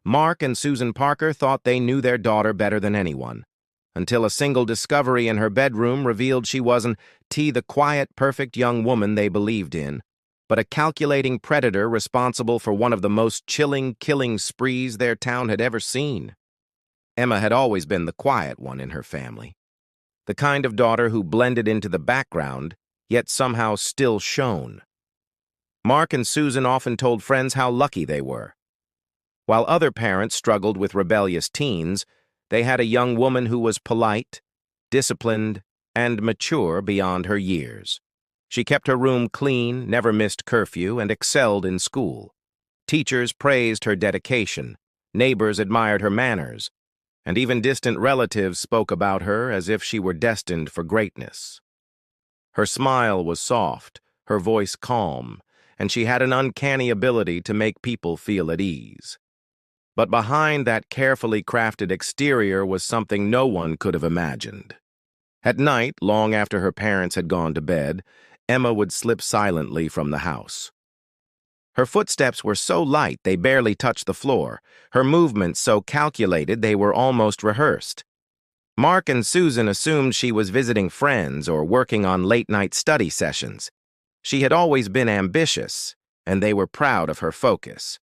Mark and Susan Parker thought they knew their daughter better than anyone, until a single discovery in her bedroom revealed she wasn't the quiet, perfect young woman they believed in, but a calculating predator responsible for one of the most chilling killing sprees their town had ever seen. Emma had always been the quiet one in her family, the kind of daughter who blended into the background, yet somehow still shone. Mark and Susan often told friends how lucky they were. While other parents struggled with rebellious teens, they had a young woman who was polite, disciplined, and mature beyond her years. She kept her room clean, never missed curfew, and excelled in school. Teachers praised her dedication, neighbors admired her manners, and even distant relatives spoke about her as if she were destined for greatness. Her smile was soft, her voice calm, and she had an uncanny ability to make people feel at ease. But behind that carefully crafted exterior was something no one could have imagined. At night, long after her parents had gone to bed, Emma would slip silently from the house. Her footsteps were so light they barely touched the floor, her movements so calculated they were almost rehearsed. Mark and Susan assumed she was visiting friends or working on late-night study sessions. She had always been ambitious, and they were proud of her focus.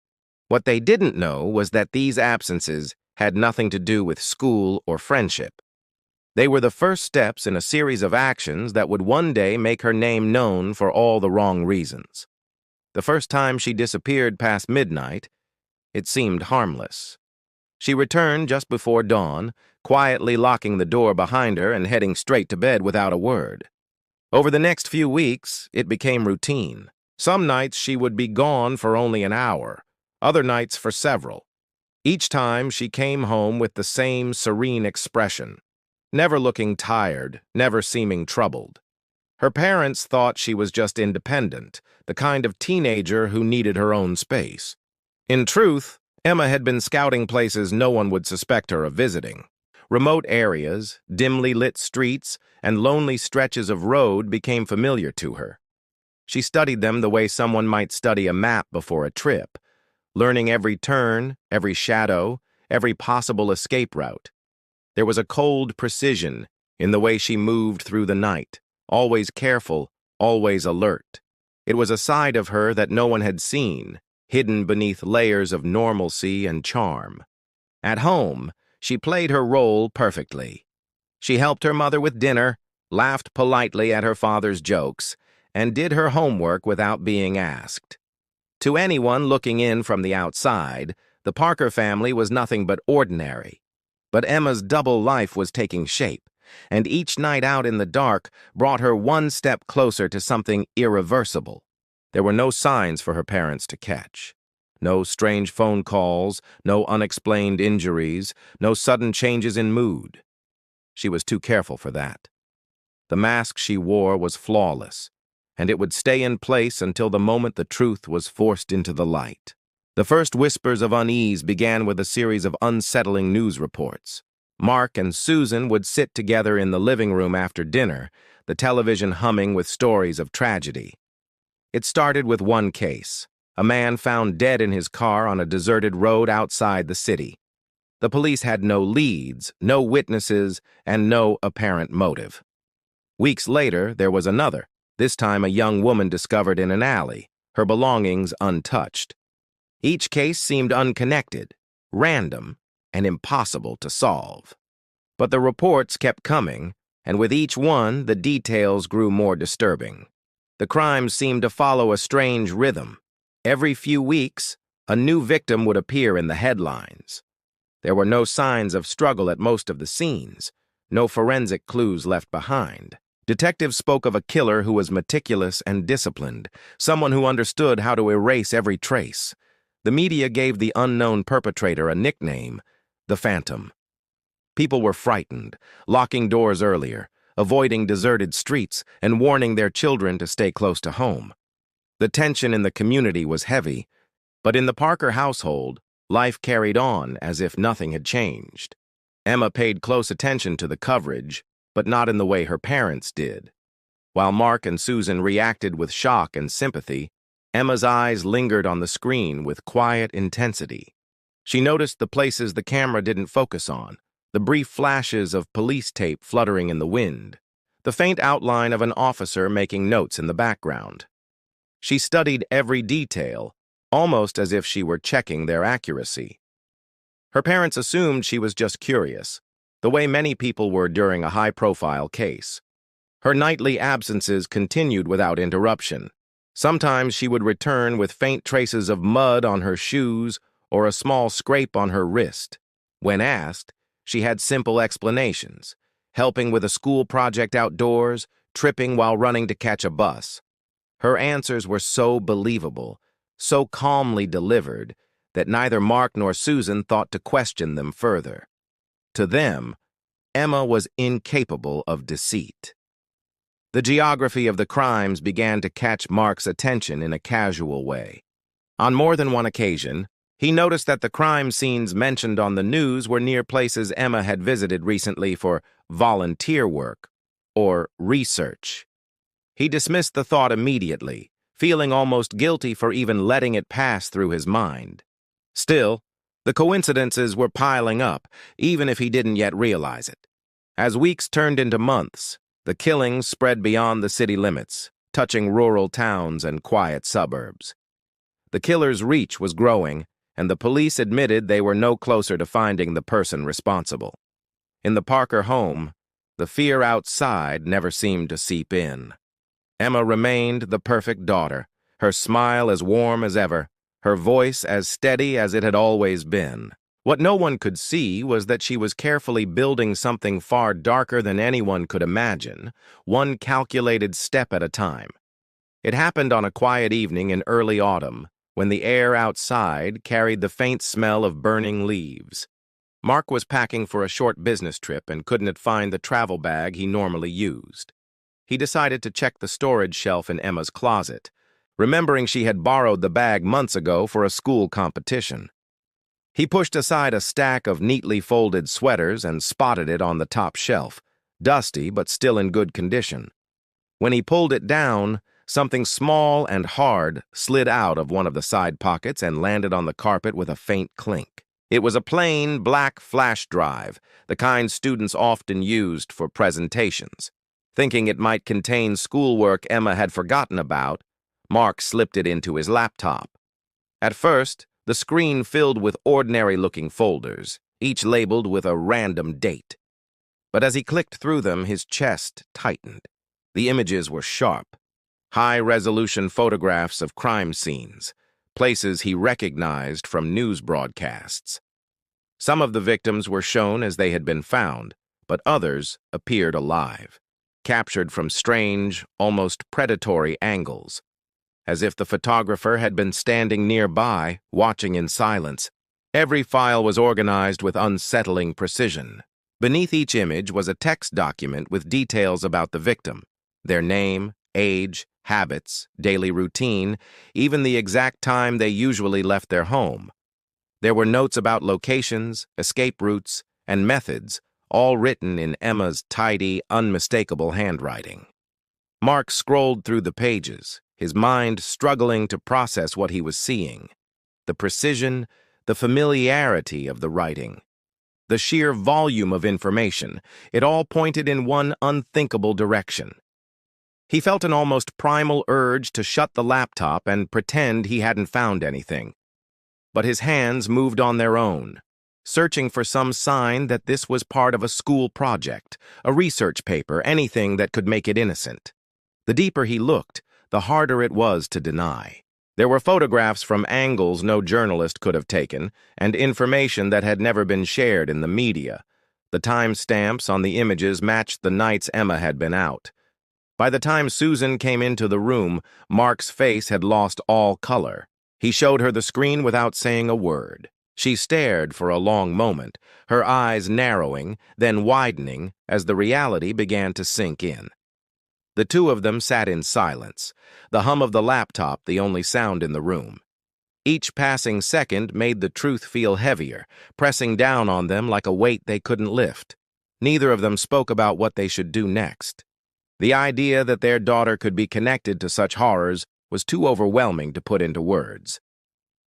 What they didn't know was that these absences had nothing to do with school or friendship. They were the first steps in a series of actions that would one day make her name known for all the wrong reasons. The first time she disappeared past midnight, it seemed harmless. She returned just before dawn, quietly locking the door behind her and heading straight to bed without a word. Over the next few weeks, it became routine. Some nights she would be gone for only an hour, other nights for several. Each time she came home with the same serene expression, never looking tired, never seeming troubled. Her parents thought she was just independent, the kind of teenager who needed her own space. In truth, Emma had been scouting places no one would suspect her of visiting. Remote areas, dimly lit streets, and lonely stretches of road became familiar to her. She studied them the way someone might study a map before a trip, learning every turn, every shadow, every possible escape route. There was a cold precision in the way she moved through the night, always careful, always alert. It was a side of her that no one had seen, hidden beneath layers of normalcy and charm. At home, she played her role perfectly. She helped her mother with dinner, laughed politely at her father's jokes, and did her homework without being asked. To anyone looking in from the outside, the Parker family was nothing but ordinary. But Emma's double life was taking shape, and each night out in the dark brought her one step closer to something irreversible. There were no signs for her parents to catch. No strange phone calls, no unexplained injuries, no sudden changes in mood. She was too careful for that. The mask she wore was flawless, and it would stay in place until the moment the truth was forced into the light. The first whispers of unease began with a series of unsettling news reports. Mark and Susan would sit together in the living room after dinner, the television humming with stories of tragedy. It started with one case, a man found dead in his car on a deserted road outside the city. The police had no leads, no witnesses, and no apparent motive. Weeks later, there was another, this time a young woman discovered in an alley, her belongings untouched. Each case seemed unconnected, random, and impossible to solve. But the reports kept coming, and with each one, the details grew more disturbing. The crimes seemed to follow a strange rhythm. Every few weeks, a new victim would appear in the headlines. There were no signs of struggle at most of the scenes, no forensic clues left behind. Detectives spoke of a killer who was meticulous and disciplined, someone who understood how to erase every trace. The media gave the unknown perpetrator a nickname, the Phantom. People were frightened, locking doors earlier, avoiding deserted streets, and warning their children to stay close to home. The tension in the community was heavy, but in the Parker household, life carried on as if nothing had changed. Emma paid close attention to the coverage, but not in the way her parents did. While Mark and Susan reacted with shock and sympathy, Emma's eyes lingered on the screen with quiet intensity. She noticed the places the camera didn't focus on, the brief flashes of police tape fluttering in the wind, the faint outline of an officer making notes in the background. She studied every detail, almost as if she were checking their accuracy. Her parents assumed she was just curious, the way many people were during a high-profile case. Her nightly absences continued without interruption. Sometimes she would return with faint traces of mud on her shoes or a small scrape on her wrist. When asked, she had simple explanations, helping with a school project outdoors, tripping while running to catch a bus. Her answers were so believable, so calmly delivered, that neither Mark nor Susan thought to question them further. To them, Emma was incapable of deceit. The geography of the crimes began to catch Mark's attention in a casual way. On more than one occasion, he noticed that the crime scenes mentioned on the news were near places Emma had visited recently for volunteer work or research. He dismissed the thought immediately, feeling almost guilty for even letting it pass through his mind. Still, the coincidences were piling up, even if he didn't yet realize it. As weeks turned into months, the killings spread beyond the city limits, touching rural towns and quiet suburbs. The killer's reach was growing, and the police admitted they were no closer to finding the person responsible. In the Parker home, the fear outside never seemed to seep in. Emma remained the perfect daughter, her smile as warm as ever, her voice as steady as it had always been. What no one could see was that she was carefully building something far darker than anyone could imagine, one calculated step at a time. It happened on a quiet evening in early autumn, when the air outside carried the faint smell of burning leaves. Mark was packing for a short business trip and couldn't find the travel bag he normally used. He decided to check the storage shelf in Emma's closet, remembering she had borrowed the bag months ago for a school competition. He pushed aside a stack of neatly folded sweaters and spotted it on the top shelf, dusty but still in good condition. When he pulled it down, something small and hard slid out of one of the side pockets and landed on the carpet with a faint clink. It was a plain, black flash drive, the kind students often used for presentations. Thinking it might contain schoolwork Emma had forgotten about, Mark slipped it into his laptop. At first, the screen filled with ordinary-looking folders, each labeled with a random date. But as he clicked through them, his chest tightened. The images were sharp, high-resolution photographs of crime scenes, places he recognized from news broadcasts. Some of the victims were shown as they had been found, but others appeared alive, captured from strange, almost predatory angles, as if the photographer had been standing nearby, watching in silence. Every file was organized with unsettling precision. Beneath each image was a text document with details about the victim, their name, age, habits, daily routine, even the exact time they usually left their home. There were notes about locations, escape routes, and methods, all written in Emma's tidy, unmistakable handwriting. Mark scrolled through the pages, his mind struggling to process what he was seeing. The precision, the familiarity of the writing, the sheer volume of information, it all pointed in one unthinkable direction. He felt an almost primal urge to shut the laptop and pretend he hadn't found anything. But his hands moved on their own, searching for some sign that this was part of a school project, a research paper, anything that could make it innocent. The deeper he looked, the harder it was to deny. There were photographs from angles no journalist could have taken, and information that had never been shared in the media. The timestamps on the images matched the nights Emma had been out. By the time Susan came into the room, Mark's face had lost all color. He showed her the screen without saying a word. She stared for a long moment, her eyes narrowing, then widening as the reality began to sink in. The two of them sat in silence, the hum of the laptop the only sound in the room. Each passing second made the truth feel heavier, pressing down on them like a weight they couldn't lift. Neither of them spoke about what they should do next. The idea that their daughter could be connected to such horrors was too overwhelming to put into words.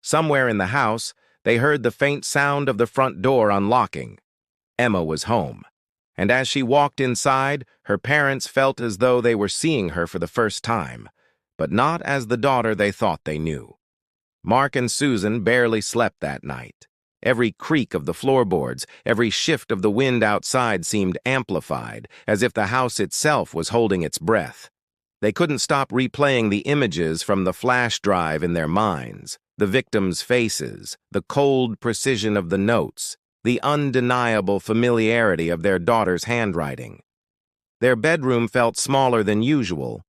Somewhere in the house, they heard the faint sound of the front door unlocking. Emma was home, and as she walked inside, her parents felt as though they were seeing her for the first time, but not as the daughter they thought they knew. Mark and Susan barely slept that night. Every creak of the floorboards, every shift of the wind outside seemed amplified, as if the house itself was holding its breath. They couldn't stop replaying the images from the flash drive in their minds, the victims' faces, the cold precision of the notes, the undeniable familiarity of their daughter's handwriting. Their bedroom felt smaller than usual,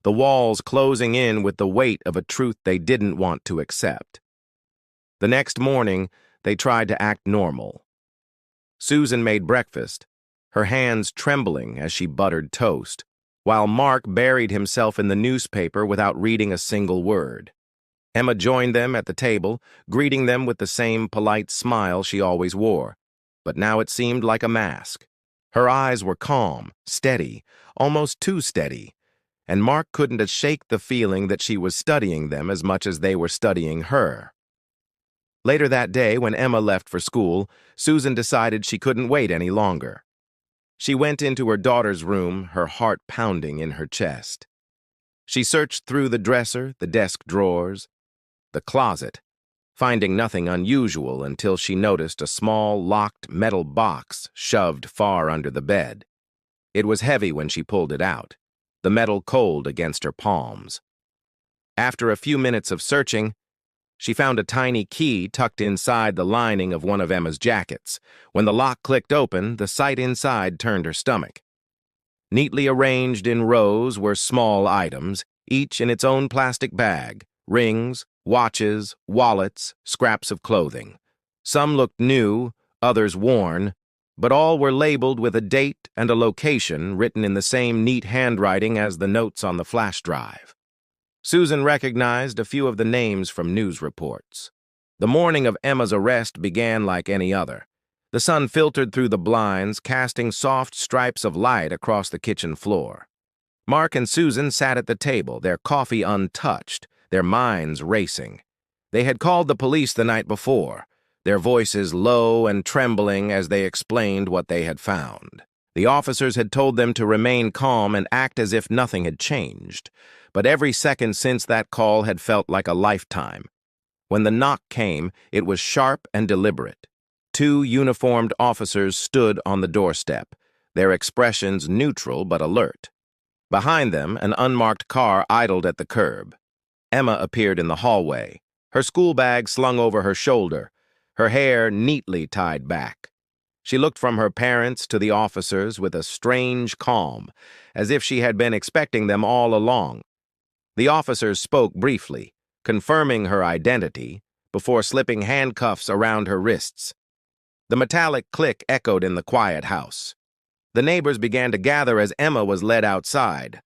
the walls closing in with the weight of a truth they didn't want to accept. The next morning, they tried to act normal. Susan made breakfast, her hands trembling as she buttered toast, while Mark buried himself in the newspaper without reading a single word. Emma joined them at the table, greeting them with the same polite smile she always wore, but now it seemed like a mask. Her eyes were calm, steady, almost too steady, and Mark couldn't shake the feeling that she was studying them as much as they were studying her. Later that day, when Emma left for school, Susan decided she couldn't wait any longer. She went into her daughter's room, her heart pounding in her chest. She searched through the dresser, the desk drawers, the closet, finding nothing unusual until she noticed a small, locked metal box shoved far under the bed. It was heavy when she pulled it out, the metal cold against her palms. After a few minutes of searching, she found a tiny key tucked inside the lining of one of Emma's jackets. When the lock clicked open, the sight inside turned her stomach. Neatly arranged in rows were small items, each in its own plastic bag: rings, watches, wallets, scraps of clothing. Some looked new, others worn, but all were labeled with a date and a location written in the same neat handwriting as the notes on the flash drive. Susan recognized a few of the names from news reports. The morning of Emma's arrest began like any other. The sun filtered through the blinds, casting soft stripes of light across the kitchen floor. Mark and Susan sat at the table, their coffee untouched, their minds racing. They had called the police the night before, their voices low and trembling as they explained what they had found. The officers had told them to remain calm and act as if nothing had changed, but every second since that call had felt like a lifetime. When the knock came, it was sharp and deliberate. Two uniformed officers stood on the doorstep, their expressions neutral but alert. Behind them, an unmarked car idled at the curb. Emma appeared in the hallway, her school bag slung over her shoulder, her hair neatly tied back. She looked from her parents to the officers with a strange calm, as if she had been expecting them all along. The officers spoke briefly, confirming her identity, before slipping handcuffs around her wrists. The metallic click echoed in the quiet house. The neighbors began to gather as Emma was led outside.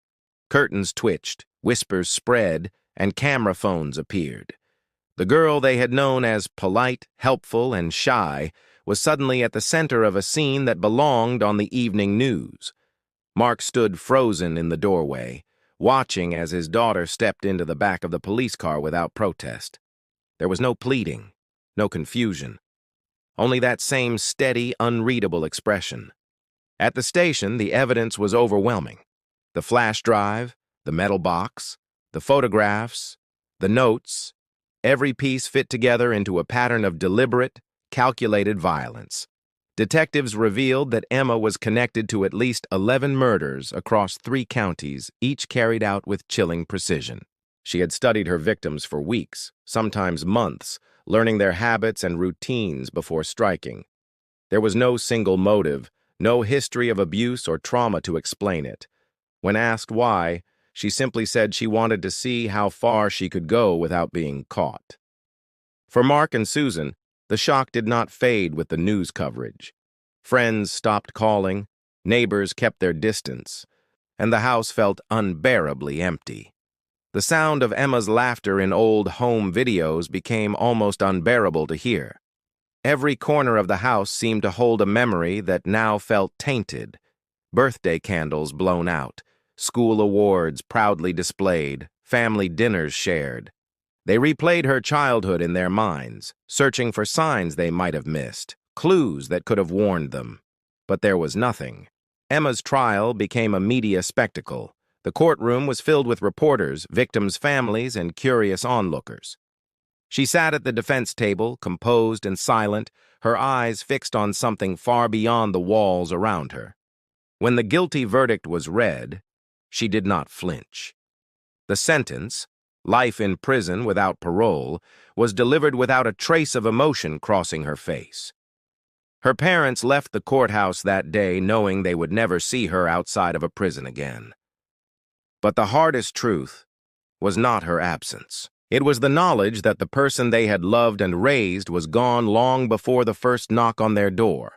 Curtains twitched, whispers spread, and camera phones appeared. The girl they had known as polite, helpful, and shy was suddenly at the center of a scene that belonged on the evening news. Mark stood frozen in the doorway, watching as his daughter stepped into the back of the police car without protest. There was no pleading, no confusion, only that same steady, unreadable expression. At the station, the evidence was overwhelming. The flash drive, the metal box, the photographs, the notes, every piece fit together into a pattern of deliberate, calculated violence. Detectives revealed that Emma was connected to at least 11 murders across 3 counties, each carried out with chilling precision. She had studied her victims for weeks, sometimes months, learning their habits and routines before striking. There was no single motive, no history of abuse or trauma to explain it. When asked why, she simply said she wanted to see how far she could go without being caught. For Mark and Susan, the shock did not fade with the news coverage. Friends stopped calling, neighbors kept their distance, and the house felt unbearably empty. The sound of Emma's laughter in old home videos became almost unbearable to hear. Every corner of the house seemed to hold a memory that now felt tainted. Birthday candles blown out, school awards proudly displayed, family dinners shared. They replayed her childhood in their minds, searching for signs they might have missed, clues that could have warned them. But there was nothing. Emma's trial became a media spectacle. The courtroom was filled with reporters, victims' families, and curious onlookers. She sat at the defense table, composed and silent, her eyes fixed on something far beyond the walls around her. When the guilty verdict was read, she did not flinch. The sentence, life in prison without parole, was delivered without a trace of emotion crossing her face. Her parents left the courthouse that day knowing they would never see her outside of a prison again. But the hardest truth was not her absence. It was the knowledge that the person they had loved and raised was gone long before the first knock on their door.